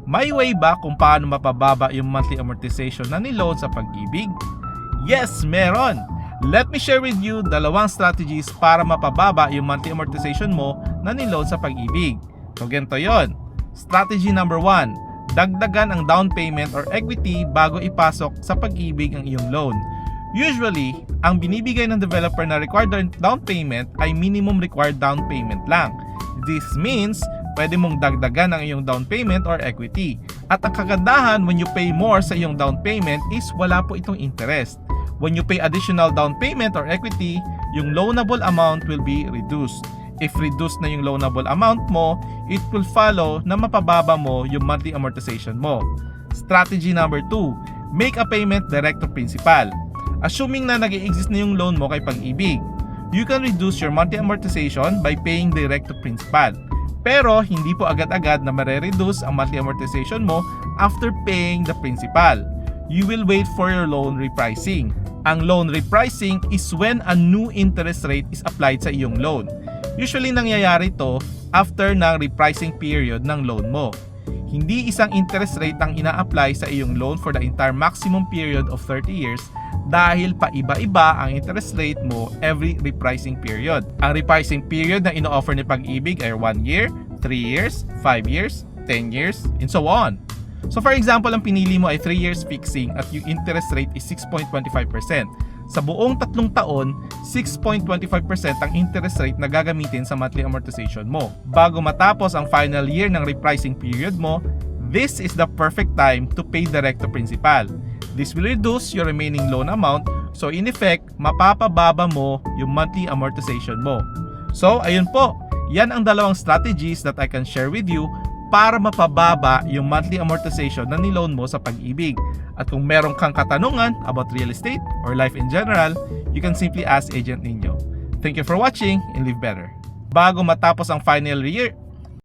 May way ba kung paano mapababa yung monthly amortization na niloan sa Pag-ibig? Yes, meron! Let me share with you dalawang strategies para mapababa yung monthly amortization mo na niloan sa Pag-ibig. So ganito yon. Strategy number 1, dagdagan ang down payment or equity bago ipasok sa Pag-ibig ang iyong loan. Usually, ang binibigay ng developer na required down payment ay minimum required down payment lang. This means, pwede mong dagdagan ang iyong down payment or equity. At ang kagandahan when you pay more sa iyong down payment is wala po itong interest. When you pay additional down payment or equity, yung loanable amount will be reduced. If reduced na yung loanable amount mo, it will follow na mapababa mo yung monthly amortization mo. Strategy number 2, make a payment direct to principal. Assuming na nag-i-exist na yung loan mo kay Pag-ibig, you can reduce your monthly amortization by paying direct to principal. Pero hindi po agad-agad na mare-reduce ang monthly amortization mo after paying the principal. You will wait for your loan repricing. Ang loan repricing is when a new interest rate is applied sa iyong loan. Usually nangyayari to after ng repricing period ng loan mo. Hindi isang interest rate ang ina-apply sa iyong loan for the entire maximum period of 30 years dahil paiba-iba ang interest rate mo every repricing period. Ang repricing period na ino-offer ni Pag-ibig ay 1 year, 3 years, 5 years, 10 years, and so on. So for example, ang pinili mo ay 3 years fixing at yung interest rate is 6.25%. Sa buong 3 taon, 6.25% ang interest rate na gagamitin sa monthly amortization mo. Bago matapos ang final year ng repricing period mo, this is the perfect time to pay direct to principal. This will reduce your remaining loan amount, so in effect, mapapababa mo yung monthly amortization mo. So ayun po, yan ang dalawang strategies that I can share with you para mapababa yung monthly amortization na niloan mo sa Pag-ibig. At kung meron kang katanungan about real estate or life in general, you can simply ask Agent Ninyo. Thank you for watching and live better. Bago matapos ang final year